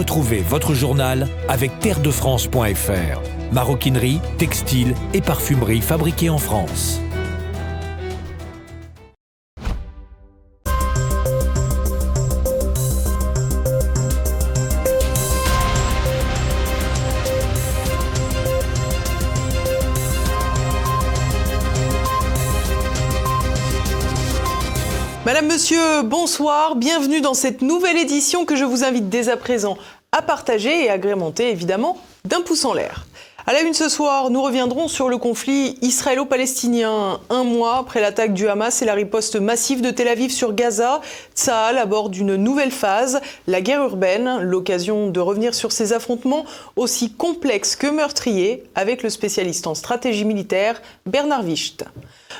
Retrouvez votre journal avec terredefrance.fr. Maroquinerie, textile et parfumerie fabriquées en France. Madame, Monsieur, bonsoir, bienvenue dans cette nouvelle édition que je vous invite dès à présent à partager et agrémenter évidemment d'un pouce en l'air. À la une ce soir, nous reviendrons sur le conflit israélo-palestinien. Un mois après l'attaque du Hamas et la riposte massive de Tel Aviv sur Gaza, Tsahal aborde une nouvelle phase, la guerre urbaine, l'occasion de revenir sur ces affrontements aussi complexes que meurtriers avec le spécialiste en stratégie militaire Bernard Wicht.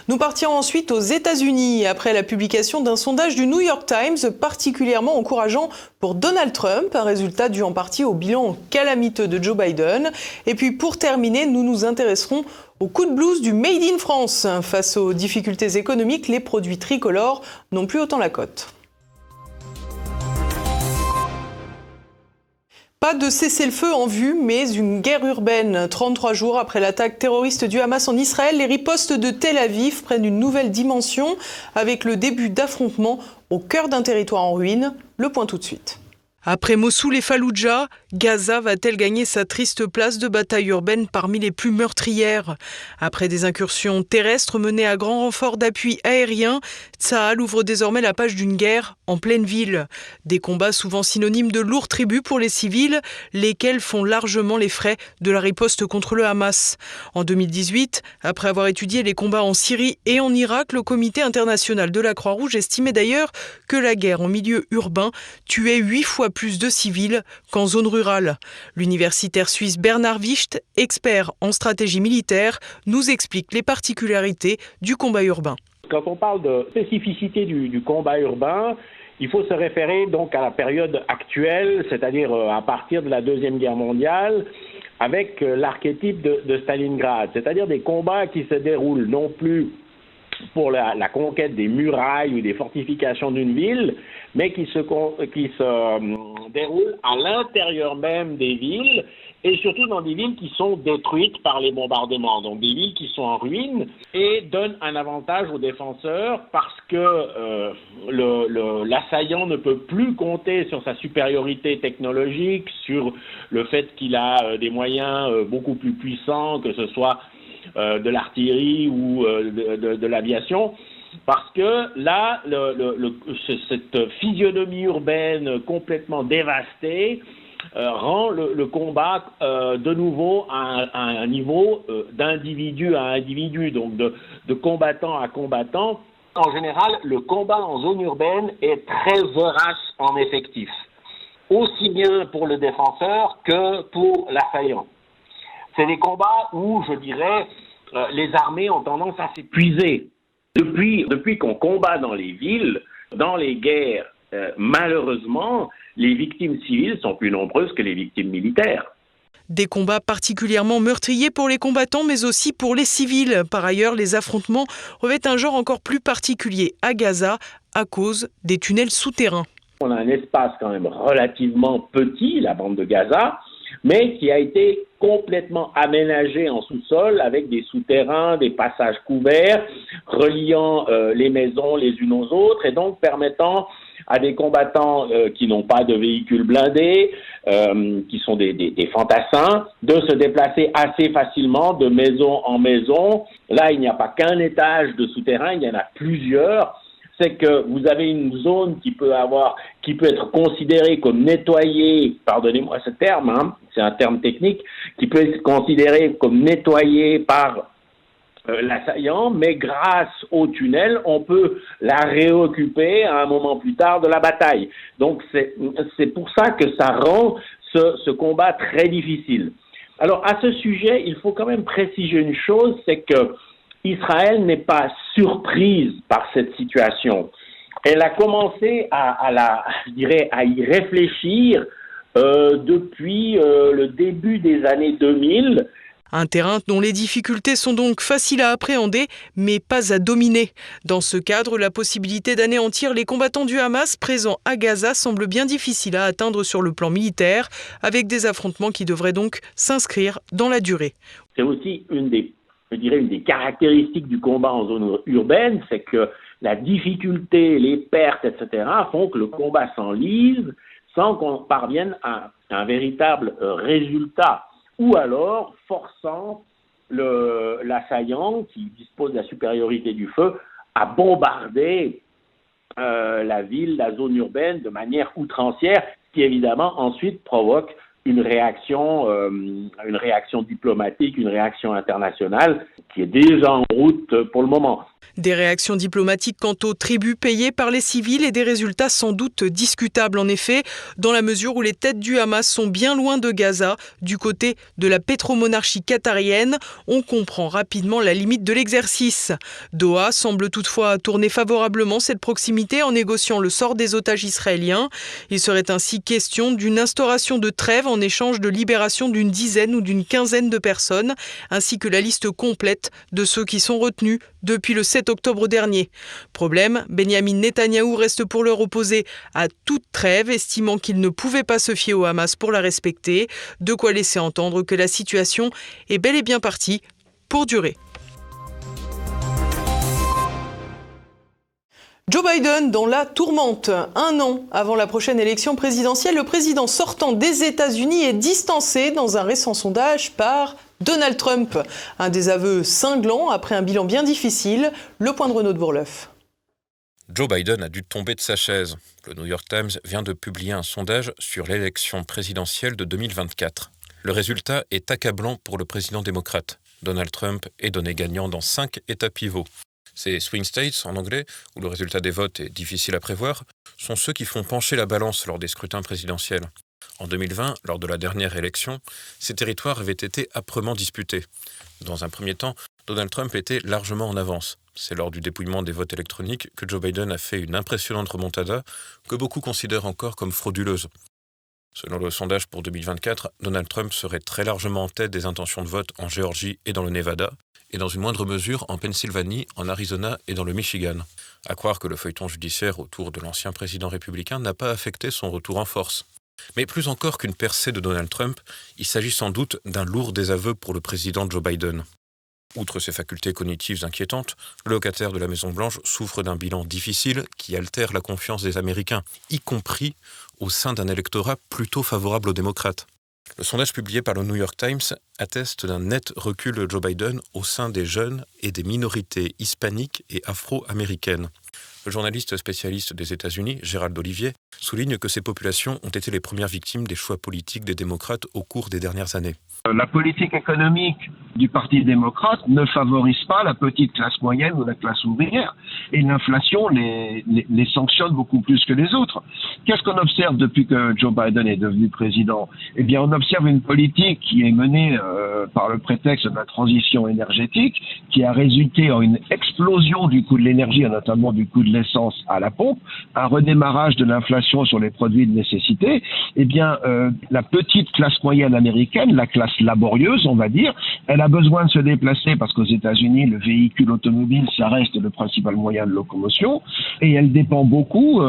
Nous partirons ensuite aux États-Unis après la publication d'un sondage du New York Times particulièrement encourageant pour Donald Trump, un résultat dû en partie au bilan calamiteux de Joe Biden. Et puis pour terminer, nous nous intéresserons au coup de blues du Made in France. Face aux difficultés économiques, les produits tricolores n'ont plus autant la cote. Pas de cessez-le-feu en vue, mais une guerre urbaine. 33 jours après l'attaque terroriste du Hamas en Israël, les ripostes de Tel Aviv prennent une nouvelle dimension avec le début d'affrontements au cœur d'un territoire en ruine. Le point tout de suite. Après Mossoul et Falloujah, Gaza va-t-elle gagner sa triste place de bataille urbaine parmi les plus meurtrières ? Après des incursions terrestres menées à grand renfort d'appui aérien, Tsahal ouvre désormais la page d'une guerre en pleine ville. Des combats souvent synonymes de lourds tributs pour les civils, lesquels font largement les frais de la riposte contre le Hamas. En 2018, après avoir étudié les combats en Syrie et en Irak, le Comité international de la Croix-Rouge estimait d'ailleurs que la guerre en milieu urbain tuait 8 fois plus de civils qu'en zone rurale. L'universitaire suisse Bernard Wicht, expert en stratégie militaire, nous explique les particularités du combat urbain. Quand on parle de spécificité du combat urbain, il faut se référer donc à la période actuelle, c'est-à-dire à partir de la Deuxième Guerre mondiale, avec l'archétype de Stalingrad, c'est-à-dire des combats qui se déroulent non plus pour la conquête des murailles ou des fortifications d'une ville, mais qui se déroulent à l'intérieur même des villes et surtout dans des villes qui sont détruites par les bombardements, donc des villes qui sont en ruine et donnent un avantage aux défenseurs parce que l'assaillant ne peut plus compter sur sa supériorité technologique, sur le fait qu'il a des moyens beaucoup plus puissants, que ce soit de l'artillerie ou de l'aviation, parce que là, cette physionomie urbaine complètement dévastée rend le combat de nouveau à un niveau d'individu à individu, donc de combattant à combattant. En général, le combat en zone urbaine est très vorace en effectif, aussi bien pour le défenseur que pour l'assaillant. C'est des combats où, je dirais, les armées ont tendance à s'épuiser. Depuis qu'on combat dans les villes, dans les guerres, malheureusement, les victimes civiles sont plus nombreuses que les victimes militaires. Des combats particulièrement meurtriers pour les combattants, mais aussi pour les civils. Par ailleurs, les affrontements revêtent un genre encore plus particulier à Gaza à cause des tunnels souterrains. On a un espace quand même relativement petit, la bande de Gaza, mais qui a été complètement aménagé en sous-sol avec des souterrains, des passages couverts, reliant les maisons les unes aux autres et donc permettant à des combattants qui n'ont pas de véhicules blindés, qui sont des fantassins, de se déplacer assez facilement de maison en maison. Là, il n'y a pas qu'un étage de souterrain, il y en a plusieurs. C'est que vous avez une zone qui peut être considérée comme nettoyée, pardonnez-moi ce terme, c'est un terme technique, qui peut être considérée comme nettoyée par l'assaillant, mais grâce au tunnel, on peut la réoccuper à un moment plus tard de la bataille. Donc c'est pour ça que ça rend ce combat très difficile. Alors à ce sujet, il faut quand même préciser une chose, c'est que Israël n'est pas surprise par cette situation. Elle a commencé à y réfléchir depuis le début des années 2000. Un terrain dont les difficultés sont donc faciles à appréhender, mais pas à dominer. Dans ce cadre, la possibilité d'anéantir les combattants du Hamas présents à Gaza semble bien difficile à atteindre sur le plan militaire, avec des affrontements qui devraient donc s'inscrire dans la durée. C'est aussi une des caractéristiques du combat en zone urbaine, c'est que la difficulté, les pertes, etc. font que le combat s'enlise sans qu'on parvienne à un véritable résultat, ou alors forçant l'assaillant qui dispose de la supériorité du feu à bombarder la ville, la zone urbaine de manière outrancière, qui évidemment ensuite provoque une réaction diplomatique, une réaction internationale qui est déjà en route pour le moment. Des réactions diplomatiques quant aux tribus payées par les civils et des résultats sans doute discutables en effet, dans la mesure où les têtes du Hamas sont bien loin de Gaza, du côté de la pétromonarchie qatarienne. On comprend rapidement la limite de l'exercice. Doha semble toutefois tourner favorablement cette proximité en négociant le sort des otages israéliens. Il serait ainsi question d'une instauration de trêve en échange de libération d'une dizaine ou d'une quinzaine de personnes, ainsi que la liste complète de ceux qui sont retenus depuis le 7 octobre dernier. Problème, Benyamin Netanyahou reste pour l'heure opposé à toute trêve, estimant qu'il ne pouvait pas se fier au Hamas pour la respecter, de quoi laisser entendre que la situation est bel et bien partie pour durer. Joe Biden dans la tourmente. 1 an avant la prochaine élection présidentielle, le président sortant des États-Unis est distancé dans un récent sondage par Donald Trump. Un désaveu cinglant après un bilan bien difficile. Le point de Renaud de Bourleuf. Joe Biden a dû tomber de sa chaise. Le New York Times vient de publier un sondage sur l'élection présidentielle de 2024. Le résultat est accablant pour le président démocrate. Donald Trump est donné gagnant dans 5 États pivots. Ces swing states, en anglais, où le résultat des votes est difficile à prévoir, sont ceux qui font pencher la balance lors des scrutins présidentiels. En 2020, lors de la dernière élection, ces territoires avaient été âprement disputés. Dans un premier temps, Donald Trump était largement en avance. C'est lors du dépouillement des votes électroniques que Joe Biden a fait une impressionnante remontada que beaucoup considèrent encore comme frauduleuse. Selon le sondage pour 2024, Donald Trump serait très largement en tête des intentions de vote en Géorgie et dans le Nevada, et dans une moindre mesure en Pennsylvanie, en Arizona et dans le Michigan. À croire que le feuilleton judiciaire autour de l'ancien président républicain n'a pas affecté son retour en force. Mais plus encore qu'une percée de Donald Trump, il s'agit sans doute d'un lourd désaveu pour le président Joe Biden. Outre ses facultés cognitives inquiétantes, le locataire de la Maison-Blanche souffre d'un bilan difficile qui altère la confiance des Américains, y compris au sein d'un électorat plutôt favorable aux démocrates. Le sondage publié par le New York Times atteste d'un net recul de Joe Biden au sein des jeunes et des minorités hispaniques et afro-américaines. Le journaliste spécialiste des États-Unis, Gérald Olivier, souligne que ces populations ont été les premières victimes des choix politiques des démocrates au cours des dernières années. La politique économique du Parti démocrate ne favorise pas la petite classe moyenne ou la classe ouvrière. Et l'inflation les sanctionne beaucoup plus que les autres. Qu'est-ce qu'on observe depuis que Joe Biden est devenu président ? Eh bien, on observe une politique qui est menée par le prétexte de la transition énergétique, qui a résulté en une explosion du coût de l'énergie, et notamment du coût de l'essence à la pompe, un redémarrage de l'inflation sur les produits de nécessité. Eh bien, la petite classe moyenne américaine, la classe laborieuse, on va dire, elle a besoin de se déplacer parce qu'aux États-Unis, le véhicule automobile, ça reste le principal moyen de locomotion et elle dépend beaucoup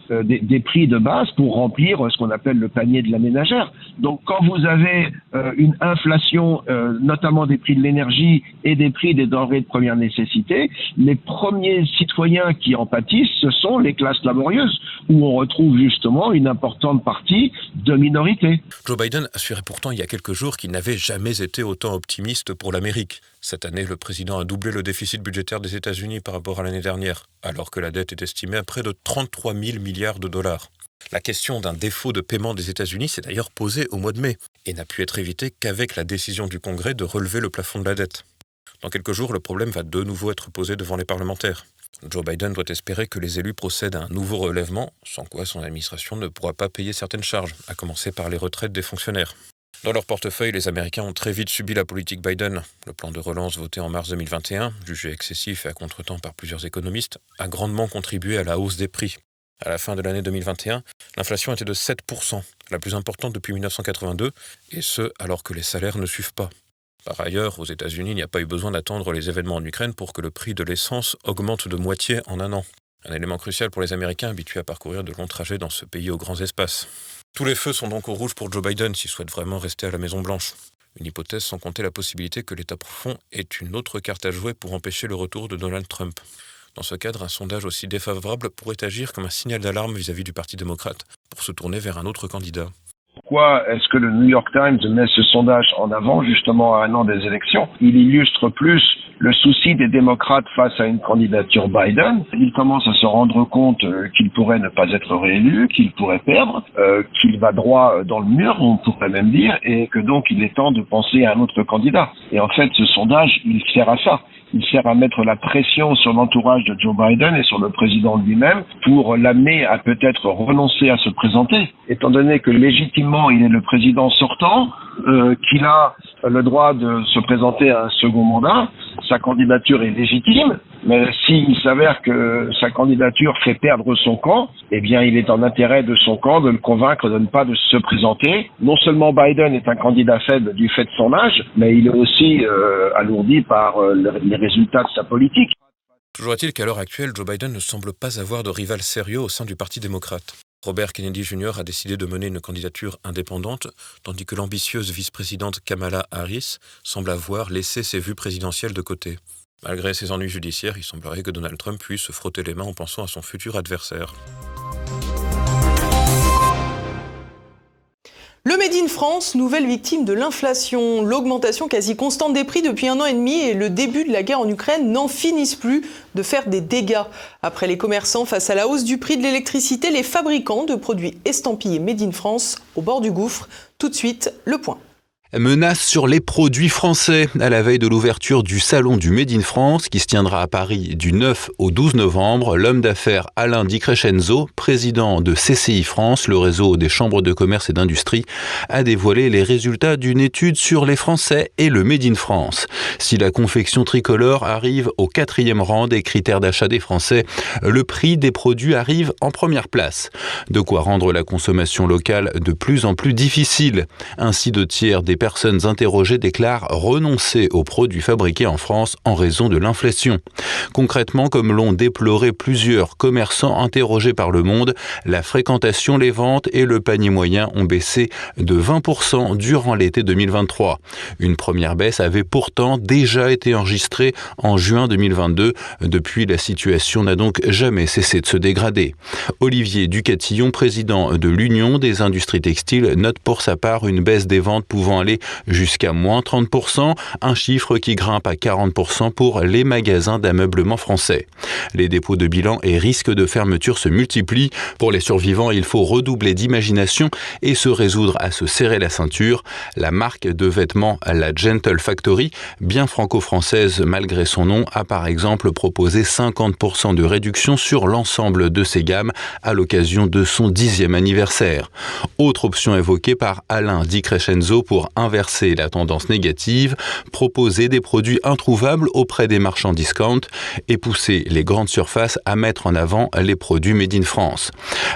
des prix de base pour remplir ce qu'on appelle le panier de la ménagère. Donc quand vous avez une inflation, notamment des prix de l'énergie et des prix des denrées de première nécessité, les premiers citoyens qui en pâtissent, ce sont les classes laborieuses, où on retrouve justement une importante partie de minorités. Joe Biden assurait pourtant il y a quelques jours qu'il n'avait jamais été autant optimiste pour l'Amérique. Cette année, le président a doublé le déficit budgétaire des États-Unis par rapport à l'année dernière, alors que la dette est estimée à près de 33 000 milliards de dollars. La question d'un défaut de paiement des États-Unis s'est d'ailleurs posée au mois de mai, et n'a pu être évitée qu'avec la décision du Congrès de relever le plafond de la dette. Dans quelques jours, le problème va de nouveau être posé devant les parlementaires. Joe Biden doit espérer que les élus procèdent à un nouveau relèvement, sans quoi son administration ne pourra pas payer certaines charges, à commencer par les retraites des fonctionnaires. Dans leur portefeuille, les Américains ont très vite subi la politique Biden. Le plan de relance voté en mars 2021, jugé excessif et à contretemps par plusieurs économistes, a grandement contribué à la hausse des prix. À la fin de l'année 2021, l'inflation était de 7%, la plus importante depuis 1982, et ce, alors que les salaires ne suivent pas. Par ailleurs, aux États-Unis, il n'y a pas eu besoin d'attendre les événements en Ukraine pour que le prix de l'essence augmente de moitié en un an. Un élément crucial pour les Américains habitués à parcourir de longs trajets dans ce pays aux grands espaces. Tous les feux sont donc au rouge pour Joe Biden s'il souhaite vraiment rester à la Maison-Blanche. Une hypothèse sans compter la possibilité que l'État profond ait une autre carte à jouer pour empêcher le retour de Donald Trump. Dans ce cadre, un sondage aussi défavorable pourrait agir comme un signal d'alarme vis-à-vis du Parti démocrate pour se tourner vers un autre candidat. Pourquoi est-ce que le New York Times met ce sondage en avant justement à un an des élections? Il illustre plus le souci des démocrates face à une candidature Biden. Ils commencent à se rendre compte qu'il pourrait ne pas être réélu, qu'il pourrait perdre, qu'il va droit dans le mur, on pourrait même dire, et que donc il est temps de penser à un autre candidat. Et en fait, ce sondage, il sert à ça. Il sert à mettre la pression sur l'entourage de Joe Biden et sur le président lui-même pour l'amener à peut-être renoncer à se présenter, étant donné que légitimement il est le président sortant, qu'il a le droit de se présenter à un second mandat. Sa candidature est légitime, mais s'il s'avère que sa candidature fait perdre son camp, eh bien il est en intérêt de son camp de le convaincre de ne pas de se présenter. Non seulement Biden est un candidat faible du fait de son âge, mais il est aussi alourdi par les résultats de sa politique. Toujours est-il qu'à l'heure actuelle, Joe Biden ne semble pas avoir de rival sérieux au sein du Parti démocrate. Robert Kennedy Jr. a décidé de mener une candidature indépendante, tandis que l'ambitieuse vice-présidente Kamala Harris semble avoir laissé ses vues présidentielles de côté. Malgré ses ennuis judiciaires, il semblerait que Donald Trump puisse se frotter les mains en pensant à son futur adversaire. Le Made in France, nouvelle victime de l'inflation. L'augmentation quasi constante des prix depuis 1 an et demi et le début de la guerre en Ukraine n'en finissent plus de faire des dégâts. Après les commerçants face à la hausse du prix de l'électricité, les fabricants de produits estampillés Made in France au bord du gouffre. Tout de suite, le point. Menace sur les produits français à la veille de l'ouverture du salon du Made in France qui se tiendra à Paris du 9 au 12 novembre. L'homme d'affaires Alain Di Crescenzo, président de CCI France, le réseau des chambres de commerce et d'industrie, a dévoilé les résultats d'une étude sur les Français et le Made in France. Si la confection tricolore arrive au 4e rang des critères d'achat des Français, le prix des produits arrive en première place. De quoi rendre la consommation locale de plus en plus difficile. Ainsi, 2 tiers des personnes interrogées déclarent renoncer aux produits fabriqués en France en raison de l'inflation. Concrètement, comme l'ont déploré plusieurs commerçants interrogés par Le Monde, la fréquentation, les ventes et le panier moyen ont baissé de 20% durant l'été 2023. Une première baisse avait pourtant déjà été enregistrée en juin 2022. Depuis, la situation n'a donc jamais cessé de se dégrader. Olivier Ducatillon, président de l'Union des industries textiles, note pour sa part une baisse des ventes pouvant aller jusqu'à moins 30%, un chiffre qui grimpe à 40% pour les magasins d'ameublement français. Les dépôts de bilan et risques de fermeture se multiplient. Pour les survivants, il faut redoubler d'imagination et se résoudre à se serrer la ceinture. La marque de vêtements, la Gentle Factory, bien franco-française malgré son nom, a par exemple proposé 50% de réduction sur l'ensemble de ses gammes à l'occasion de son 10e anniversaire. Autre option évoquée par Alain Di Crescenzo pour inverser la tendance négative, proposer des produits introuvables auprès des marchands discount et pousser les grandes surfaces à mettre en avant les produits Made in France.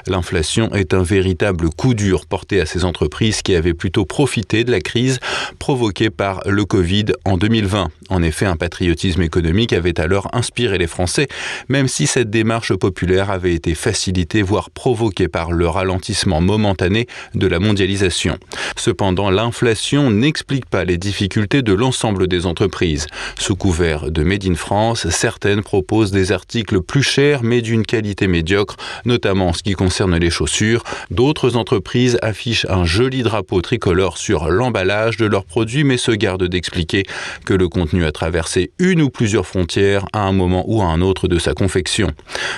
L'inflation est un véritable coup dur porté à ces entreprises qui avaient plutôt profité de la crise provoquée par le Covid en 2020. En effet, un patriotisme économique avait alors inspiré les Français, même si cette démarche populaire avait été facilitée, voire provoquée par le ralentissement momentané de la mondialisation. Cependant, l'inflation n'explique pas les difficultés de l'ensemble des entreprises. Sous couvert de Made in France, certaines proposent des articles plus chers mais d'une qualité médiocre, notamment en ce qui concerne les chaussures. D'autres entreprises affichent un joli drapeau tricolore sur l'emballage de leurs produits mais se gardent d'expliquer que le contenu a traversé une ou plusieurs frontières à un moment ou à un autre de sa confection.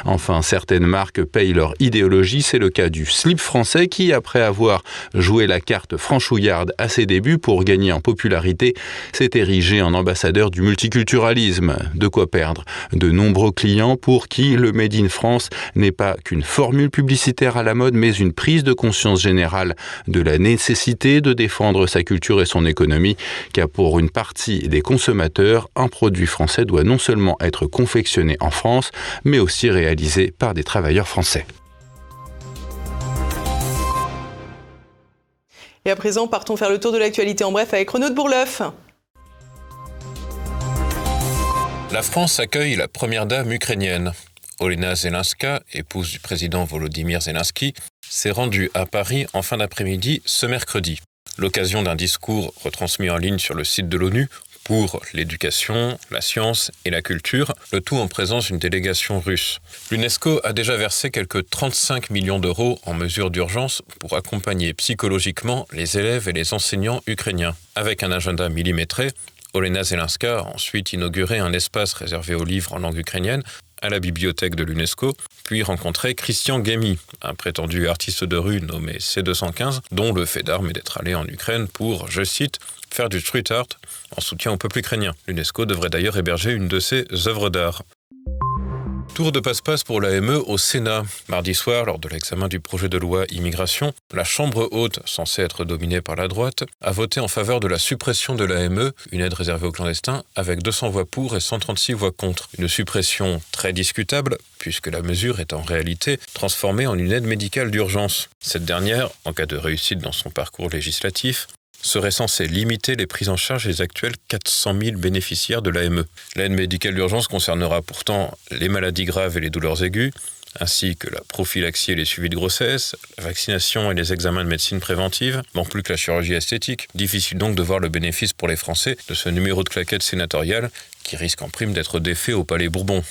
Enfin, certaines marques payent leur idéologie. C'est le cas du slip français qui, après avoir joué la carte franchouillarde à ses débuts pour gagner en popularité, s'est érigé en ambassadeur du multiculturalisme. De quoi perdre de nombreux clients pour qui le Made in France n'est pas qu'une formule publicitaire à la mode, mais une prise de conscience générale de la nécessité de défendre sa culture et son économie, car pour une partie des consommateurs, un produit français doit non seulement être confectionné en France, mais aussi réalisé par des travailleurs français. Et à présent, partons faire le tour de l'actualité en bref avec Renaud de Bourleuf. La France accueille la première dame ukrainienne. Olena Zelenska, épouse du président Volodymyr Zelensky, s'est rendue à Paris en fin d'après-midi ce mercredi. L'occasion d'un discours retransmis en ligne sur le site de l'ONU pour l'éducation, la science et la culture, le tout en présence d'une délégation russe. L'UNESCO a déjà versé quelques 35 millions d'euros en mesures d'urgence pour accompagner psychologiquement les élèves et les enseignants ukrainiens. Avec un agenda millimétré, Olena Zelenska a ensuite inauguré un espace réservé aux livres en langue ukrainienne à la bibliothèque de l'UNESCO, puis rencontré Christian Guémy, un prétendu artiste de rue nommé C215, dont le fait d'armes est d'être allé en Ukraine pour, je cite, faire du street art en soutien au peuple ukrainien. L'UNESCO devrait d'ailleurs héberger une de ses œuvres d'art. Tour de passe-passe pour l'AME au Sénat. Mardi soir, lors de l'examen du projet de loi immigration, la Chambre haute, censée être dominée par la droite, a voté en faveur de la suppression de l'AME, une aide réservée aux clandestins, avec 200 voix pour et 136 voix contre. Une suppression très discutable, puisque la mesure est en réalité transformée en une aide médicale d'urgence. Cette dernière, en cas de réussite dans son parcours législatif, serait censée limiter les prises en charge des actuels 400 000 bénéficiaires de l'AME. L'aide médicale d'urgence concernera pourtant les maladies graves et les douleurs aiguës, ainsi que la prophylaxie et les suivis de grossesse, la vaccination et les examens de médecine préventive, manque plus que la chirurgie esthétique. Difficile donc de voir le bénéfice pour les Français de ce numéro de claquette sénatoriale qui risque en prime d'être défait au Palais Bourbon.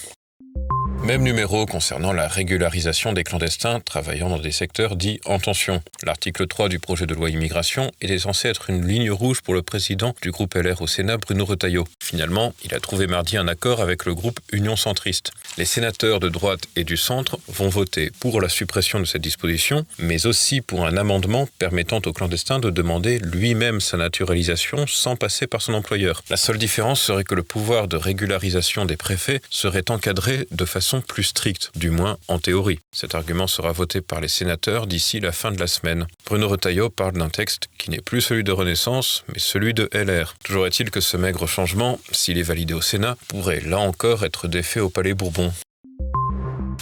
Même numéro concernant la régularisation des clandestins travaillant dans des secteurs dits en tension. L'article 3 du projet de loi immigration était censé être une ligne rouge pour le président du groupe LR au Sénat, Bruno Retailleau. Finalement, il a trouvé mardi un accord avec le groupe Union centriste. Les sénateurs de droite et du centre vont voter pour la suppression de cette disposition, mais aussi pour un amendement permettant au clandestin de demander lui-même sa naturalisation sans passer par son employeur. La seule différence serait que le pouvoir de régularisation des préfets serait encadré de façon plus stricte, du moins en théorie. Cet argument sera voté par les sénateurs d'ici la fin de la semaine. Bruno Retailleau parle d'un texte qui n'est plus celui de Renaissance, mais celui de LR. Toujours est-il que ce maigre changement, s'il est validé au Sénat, pourrait là encore être défait au Palais Bourbon.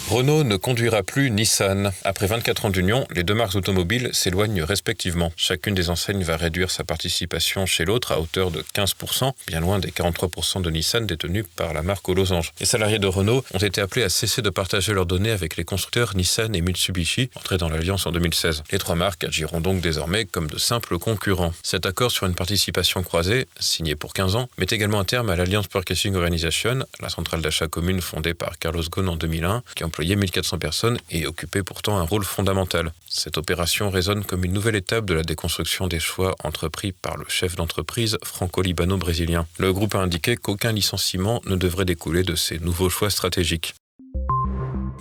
Renault ne conduira plus Nissan. Après 24 ans d'union, les deux marques automobiles s'éloignent respectivement. Chacune des enseignes va réduire sa participation chez l'autre à hauteur de 15%, bien loin des 43% de Nissan détenus par la marque aux losanges. Les salariés de Renault ont été appelés à cesser de partager leurs données avec les constructeurs Nissan et Mitsubishi, entrés dans l'alliance en 2016. Les trois marques agiront donc désormais comme de simples concurrents. Cet accord sur une participation croisée, signé pour 15 ans, met également un terme à l'Alliance Purchasing Organization, la centrale d'achat commune fondée par Carlos Ghosn en 2001, qui employait 1400 personnes et occupait pourtant un rôle fondamental. Cette opération résonne comme une nouvelle étape de la déconstruction des choix entrepris par le chef d'entreprise franco-libano-brésilien. Le groupe a indiqué qu'aucun licenciement ne devrait découler de ces nouveaux choix stratégiques.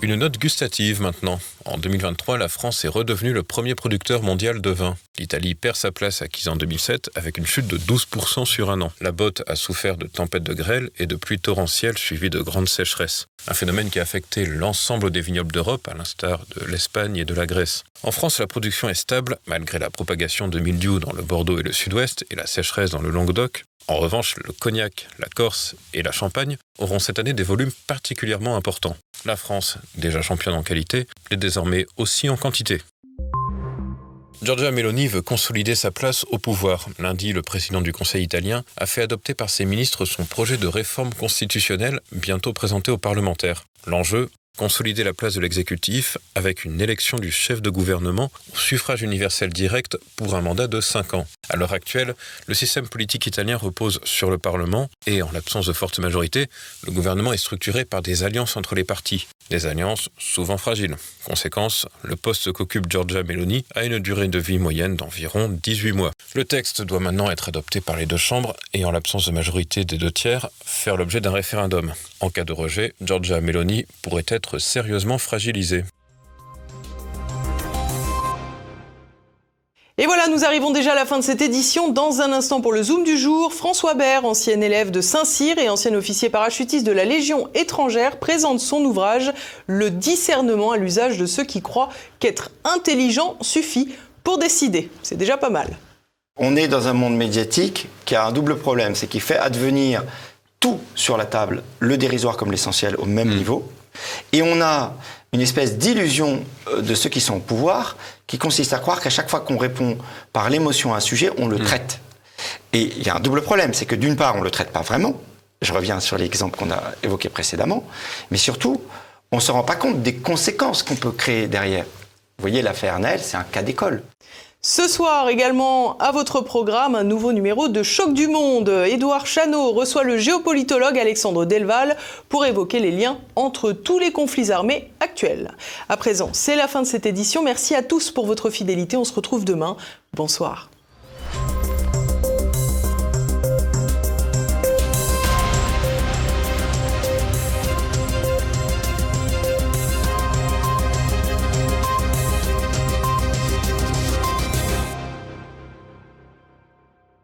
Une note gustative maintenant. En 2023, la France est redevenue le premier producteur mondial de vin. L'Italie perd sa place acquise en 2007 avec une chute de 12% sur un an. La botte a souffert de tempêtes de grêle et de pluies torrentielles suivies de grandes sécheresses. Un phénomène qui a affecté l'ensemble des vignobles d'Europe, à l'instar de l'Espagne et de la Grèce. En France, la production est stable, malgré la propagation de mildiou dans le Bordeaux et le Sud-Ouest et la sécheresse dans le Languedoc. En revanche, le cognac, la Corse et la Champagne auront cette année des volumes particulièrement importants. La France, déjà championne en qualité, l'est désormais aussi en quantité. Giorgia Meloni veut consolider sa place au pouvoir. Lundi, le président du Conseil italien a fait adopter par ses ministres son projet de réforme constitutionnelle, bientôt présenté aux parlementaires. L'enjeu, consolider la place de l'exécutif avec une élection du chef de gouvernement au suffrage universel direct pour un mandat de 5 ans. À l'heure actuelle, le système politique italien repose sur le Parlement et, en l'absence de forte majorité, le gouvernement est structuré par des alliances entre les partis. Des alliances souvent fragiles. Conséquence, le poste qu'occupe Giorgia Meloni a une durée de vie moyenne d'environ 18 mois. Le texte doit maintenant être adopté par les deux chambres et, en l'absence de majorité des 2 tiers, faire l'objet d'un référendum. En cas de rejet, Giorgia Meloni pourrait être sérieusement fragilisée. Et voilà, nous arrivons déjà à la fin de cette édition. Dans un instant pour le Zoom du jour, François Bert, ancien élève de Saint-Cyr et ancien officier parachutiste de la Légion étrangère, présente son ouvrage « Le discernement à l'usage de ceux qui croient qu'être intelligent suffit pour décider ». C'est déjà pas mal. On est dans un monde médiatique qui a un double problème, c'est qu'il fait advenir tout sur la table, le dérisoire comme l'essentiel, au même niveau. Et on a une espèce d'illusion de ceux qui sont au pouvoir qui consiste à croire qu'à chaque fois qu'on répond par l'émotion à un sujet, on le traite. Et il y a un double problème, c'est que d'une part, on ne le traite pas vraiment, Je reviens sur l'exemple qu'on a évoqué précédemment, mais surtout, on ne se rend pas compte des conséquences qu'on peut créer derrière. Vous voyez, l'affaire Naël, c'est un cas d'école. Ce soir également, à votre programme, un nouveau numéro de Choc du Monde. Édouard Chano reçoit le géopolitologue Alexandre Delval pour évoquer les liens entre tous les conflits armés actuels. À présent, c'est la fin de cette édition. Merci à tous pour votre fidélité. On se retrouve demain. Bonsoir.